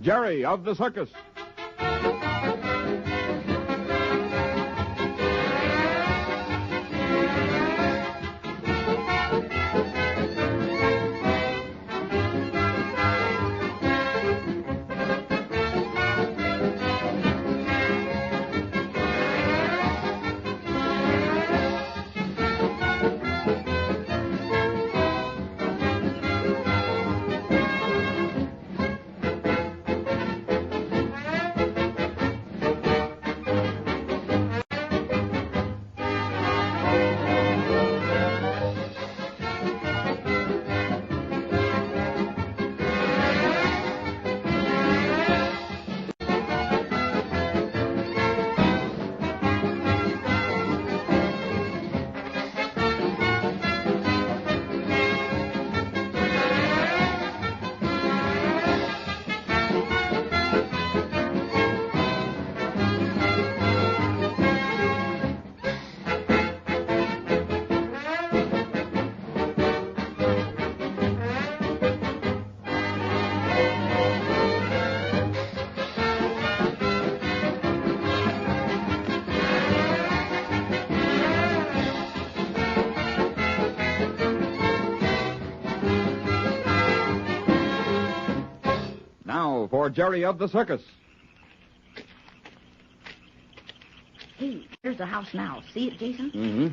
Jerry of the Circus. For Jerry of the Circus. Hey, there's the house now. See it, Jason? Mm-hmm.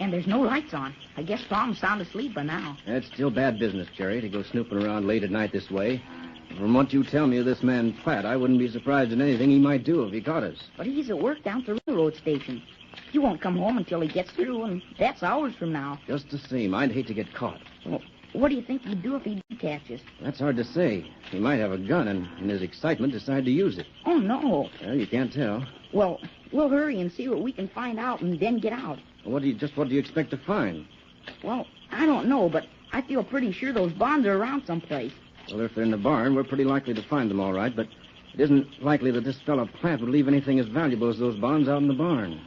And there's no lights on. I guess Tom's sound asleep by now. That's still bad business, Jerry, to go snooping around late at night this way. From what you tell me of this man Platt, I wouldn't be surprised at anything he might do if he caught us. But he's at work down at the railroad station. He won't come home until he gets through, and that's hours from now. Just the same, I'd hate to get caught. Well, what do you think he'd do if he did catch us? That's hard to say. He might have a gun and, in his excitement, decide to use it. Oh, no. Well, you can't tell. Well, we'll hurry and see what we can find out and then get out. What do you expect to find? Well, I don't know, but I feel pretty sure those bonds are around someplace. Well, if they're in the barn, we're pretty likely to find them all right, but it isn't likely that this fellow Platt would leave anything as valuable as those bonds out in the barn.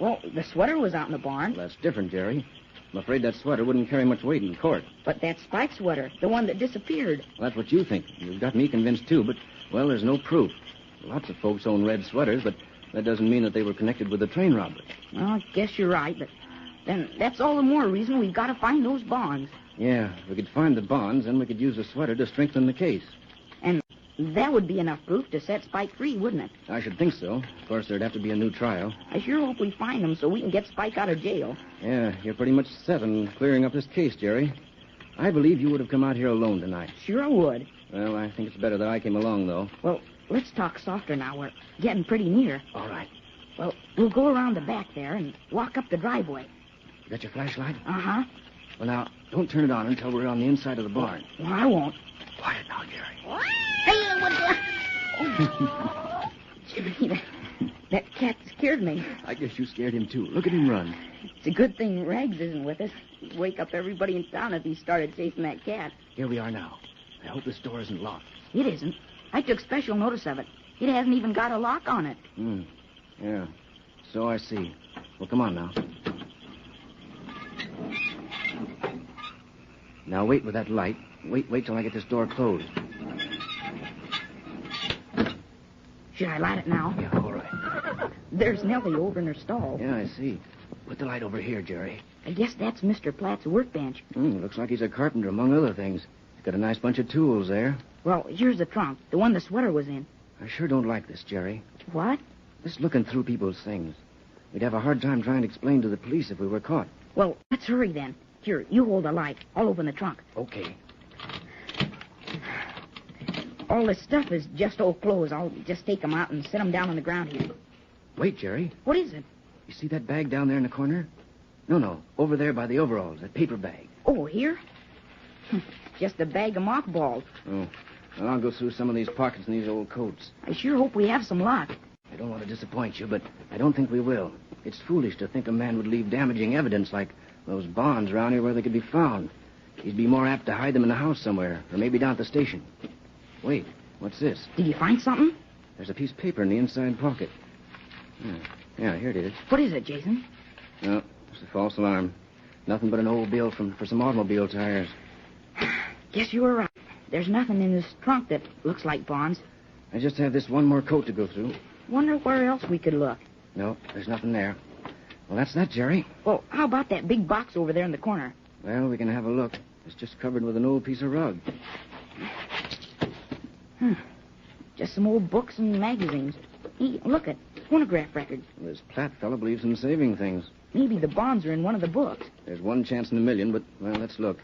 Well, the sweater was out in the barn. Well, that's different, Jerry. I'm afraid that sweater wouldn't carry much weight in court. But that Spike sweater, the one that disappeared. Well, that's what you think. You've got me convinced, too, but, well, there's no proof. Lots of folks own red sweaters, but that doesn't mean that they were connected with the train robbery. Well, I guess you're right, but then that's all the more reason we've got to find those bonds. Yeah, if we could find the bonds, then we could use the sweater to strengthen the case. And that would be enough proof to set Spike free, wouldn't it? I should think so. Of course, there'd have to be a new trial. I sure hope we find him so we can get Spike out of jail. Yeah, you're pretty much set on clearing up this case, Jerry. I believe you would have come out here alone tonight. Sure I would. Well, I think it's better that I came along, though. Well, let's talk softer now. We're getting pretty near. All right. Well, we'll go around the back there and walk up the driveway. You got your flashlight? Uh-huh. Well, now, don't turn it on until we're on the inside of the barn. Well, I won't. Quiet now, Jerry. Hey, what the... Oh. Jimmy, that cat scared me. I guess you scared him, too. Look at him run. It's a good thing Rags isn't with us. He'd wake up everybody in town if he started chasing that cat. Here we are now. I hope this door isn't locked. It isn't. I took special notice of it. It hasn't even got a lock on it. Yeah. So I see. Well, come on now. Now, wait with that light. Wait till I get this door closed. Should I light it now? Yeah, all right. There's Nellie over in her stall. Yeah, I see. Put the light over here, Jerry. I guess that's Mr. Platt's workbench. Looks like he's a carpenter, among other things. He's got a nice bunch of tools there. Well, here's the trunk, the one the sweater was in. I sure don't like this, Jerry. What? This looking through people's things. We'd have a hard time trying to explain to the police if we were caught. Well, let's hurry then. Here, you hold the light. I'll open the trunk. Okay. All this stuff is just old clothes. I'll just take them out and set them down on the ground here. Wait, Jerry. What is it? You see that bag down there in the corner? No. Over there by the overalls, that paper bag. Oh, here? Just a bag of mothballs. Oh. Well, I'll go through some of these pockets in these old coats. I sure hope we have some luck. I don't want to disappoint you, but I don't think we will. It's foolish to think a man would leave damaging evidence like those bonds around here where they could be found. He'd be more apt to hide them in the house somewhere, or maybe down at the station. Wait, what's this? Did you find something? There's a piece of paper in the inside pocket. Yeah, here it is. What is it, Jason? No, it's a false alarm. Nothing but an old bill for some automobile tires. Guess you were right. There's nothing in this trunk that looks like bonds. I just have this one more coat to go through. Wonder where else we could look. No, there's nothing there. Well, that's that, Jerry. Well, how about that big box over there in the corner? Well, we can have a look. It's just covered with an old piece of rug. Just some old books and magazines. Hey, look at phonograph records. Well, this Platt fellow believes in saving things. Maybe the bonds are in one of the books. There's one chance in a million, but, well, let's look.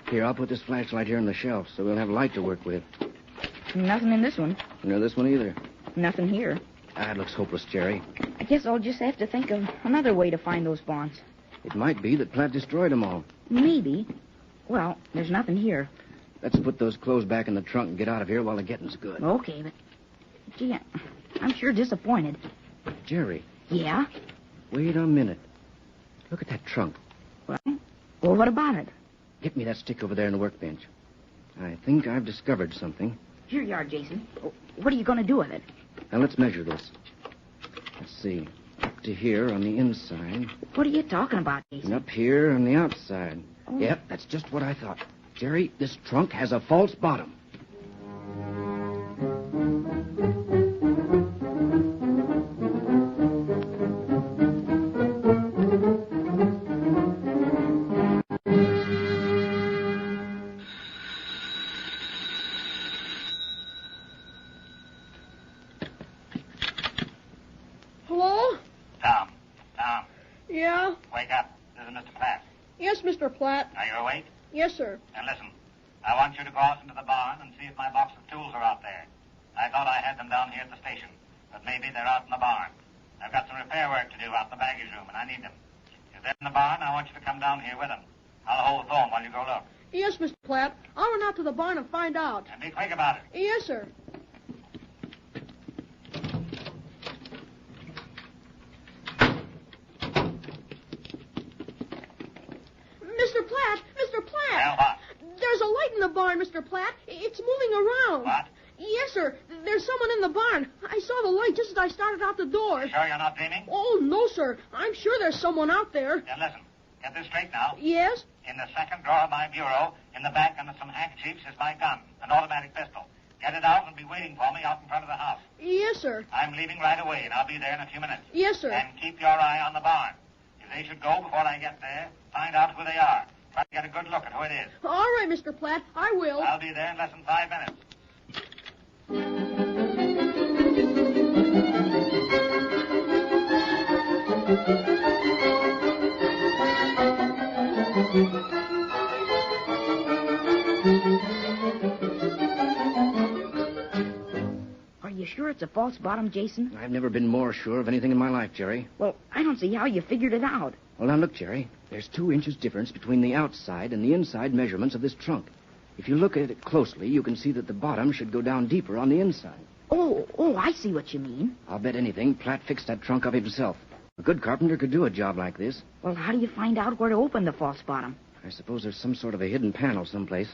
Here, I'll put this flashlight here on the shelf so we'll have light to work with. Nothing in this one. Nor this one either. Nothing here. Ah, it looks hopeless, Jerry. I guess I'll just have to think of another way to find those bonds. It might be that Platt destroyed them all. Maybe. Well, there's nothing here. Let's put those clothes back in the trunk and get out of here while the getting's good. Okay, but... Gee, I'm sure disappointed. Jerry. Yeah? Wait a minute. Look at that trunk. Well, what about it? Get me that stick over there in the workbench. I think I've discovered something. Here you are, Jason. What are you going to do with it? Now, let's measure this. Let's see. Up to here on the inside. What are you talking about, And Jason? up here on the outside. Oh. Yep, that's just what I thought. Jerry, this trunk has a false bottom. Hello? Tom. Yeah? Wake up. This is Mr. Platt. Yes, Mr. Platt. Are you awake? Yes, sir. Then listen. I want you to go out into the barn and see if my box of tools are out there. I thought I had them down here at the station, but maybe they're out in the barn. I've got some repair work to do out in the baggage room, and I need them. If they're in the barn, I want you to come down here with them. I'll hold the phone while you go look. Yes, Mr. Platt. I'll run out to the barn and find out. And be quick about it. Yes, sir. Mr. Platt! Mr. Platt! Well, what? There's a light in the barn, Mr. Platt. It's moving around. What? Yes, sir. There's someone in the barn. I saw the light just as I started out the door. You sure you're not dreaming? Oh, no, sir. I'm sure there's someone out there. Then listen. Get this straight now. Yes? In the second drawer of my bureau, in the back under some handkerchiefs, is my gun, an automatic pistol. Get it out and be waiting for me out in front of the house. Yes, sir. I'm leaving right away, and I'll be there in a few minutes. Yes, sir. And keep your eye on the barn. If they should go before I get there, find out who they are. Try to get a good look at who it is. All right, Mr. Platt. I will. I'll be there in less than 5 minutes. Are you sure it's a false bottom, Jason? I've never been more sure of anything in my life, Jerry. Well, I don't see how you figured it out. Well, now look, Jerry. There's 2 inches difference between the outside and the inside measurements of this trunk. If you look at it closely, you can see that the bottom should go down deeper on the inside. Oh, I see what you mean. I'll bet anything Platt fixed that trunk up himself. A good carpenter could do a job like this. Well, how do you find out where to open the false bottom? I suppose there's some sort of a hidden panel someplace.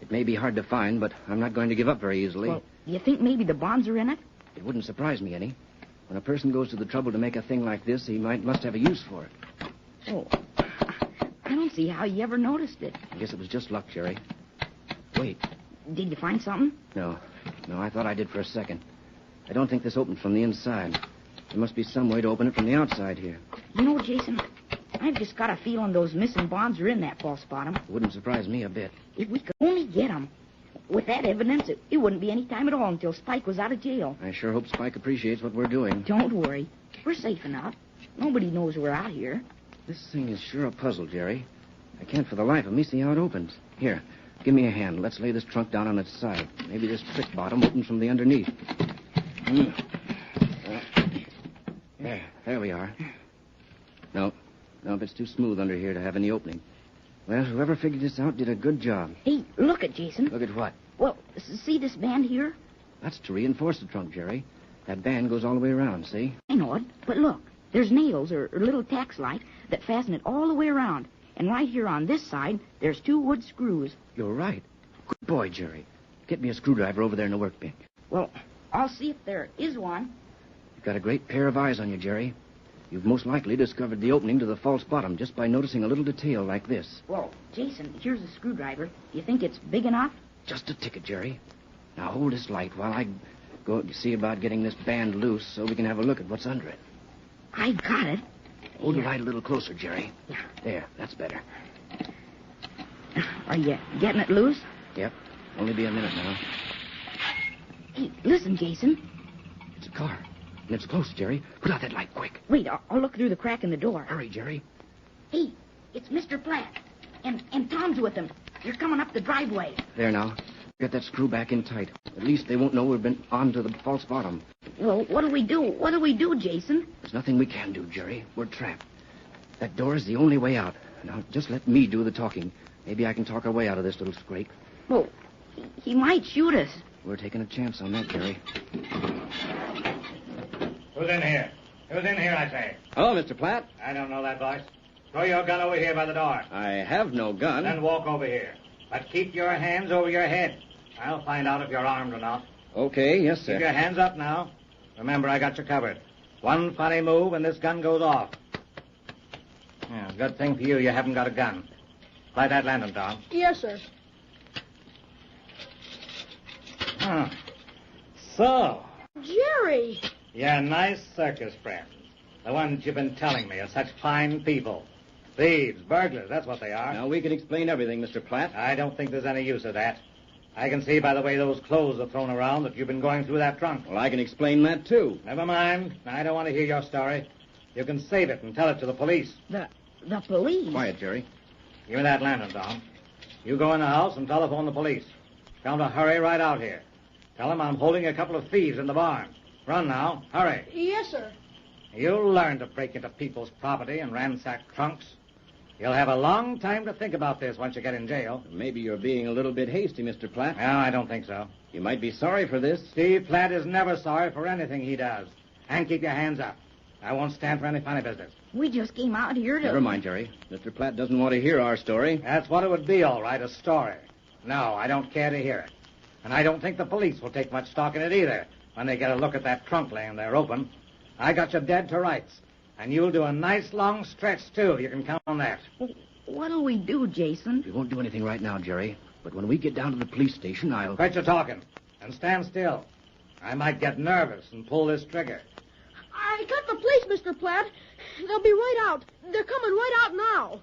It may be hard to find, but I'm not going to give up very easily. Well, you think maybe the bonds are in it? It wouldn't surprise me any. When a person goes to the trouble to make a thing like this, he must have a use for it. Oh, I don't see how you ever noticed it. I guess it was just luck, Jerry. Wait. Did you find something? No, I thought I did for a second. I don't think this opened from the inside. There must be some way to open it from the outside here. You know, Jason, I've just got a feeling those missing bonds are in that false bottom. It wouldn't surprise me a bit. If we could only get them. With that evidence, it wouldn't be any time at all until Spike was out of jail. I sure hope Spike appreciates what we're doing. Don't worry. We're safe enough. Nobody knows we're out here. This thing is sure a puzzle, Jerry. I can't for the life of me see how it opens. Here, give me a hand. Let's lay this trunk down on its side. Maybe this trick bottom opens from the underneath. There we are. No, it's too smooth under here to have any opening. Well, whoever figured this out did a good job. Hey, look at Jason. Look at what? Well, see this band here? That's to reinforce the trunk, Jerry. That band goes all the way around, see? I know it, but look. There's nails or little tacks like that fasten it all the way around. And right here on this side, there's 2 wood screws. You're right. Good boy, Jerry. Get me a screwdriver over there in the workbench. Well, I'll see if there is one. You've got a great pair of eyes on you, Jerry. You've most likely discovered the opening to the false bottom just by noticing a little detail like this. Well, Jason, here's a screwdriver. Do you think it's big enough? Just a ticket, Jerry. Now hold this light while I go see about getting this band loose so we can have a look at what's under it. I got it. Hold the light a little closer, Jerry. Yeah. There, that's better. Are you getting it loose? Yep. Only be a minute now. Hey, listen, Jason. It's a car. And it's close, Jerry. Put out that light quick. Wait, I'll look through the crack in the door. Hurry, Jerry. Hey, it's Mr. Platt. And Tom's with him. They're coming up the driveway. There now. Get that screw back in tight. At least they won't know we've been on to the false bottom. Well, what do we do? What do we do, Jason? There's nothing we can do, Jerry. We're trapped. That door is the only way out. Now, just let me do the talking. Maybe I can talk our way out of this little scrape. Well, he might shoot us. We're taking a chance on that, Jerry. Who's in here? Who's in here, I say? Hello, Mr. Platt. I don't know that voice. Throw your gun over here by the door. I have no gun. Then walk over here. But keep your hands over your head. I'll find out if you're armed or not. Okay, yes, Keep your hands up now. Remember, I got you covered. One funny move and this gun goes off. Yeah, good thing for you haven't got a gun. Light that lantern, Tom. Yes, sir. Huh. So, Jerry! your nice circus friends. The ones you've been telling me are such fine people. Thieves, burglars, that's what they are. Now, we can explain everything, Mr. Platt. I don't think there's any use of that. I can see by the way those clothes are thrown around that you've been going through that trunk. Well, I can explain that, too. Never mind. I don't want to hear your story. You can save it and tell it to the police. The police? Quiet, Jerry. Give me that lantern, Tom. You go in the house and telephone the police. Tell them to hurry right out here. Tell them I'm holding a couple of thieves in the barn. Run now. Hurry. Yes, sir. You'll learn to break into people's property and ransack trunks. You'll have a long time to think about this once you get in jail. Maybe you're being a little bit hasty, Mr. Platt. No, I don't think so. You might be sorry for this. Steve Platt is never sorry for anything he does. And keep your hands up. I won't stand for any funny business. We just came out here to... Never mind, Jerry. Mr. Platt doesn't want to hear our story. That's what it would be, all right, a story. No, I don't care to hear it. And I don't think the police will take much stock in it either when they get a look at that trunk laying there open. I got you dead to rights. And you'll do a nice long stretch, too. You can count on that. What do we do, Jason? We won't do anything right now, Jerry. But when we get down to the police station, I'll... Quit your talking. And stand still. I might get nervous and pull this trigger. I got the police, Mr. Platt. They'll be right out. They're coming right out now.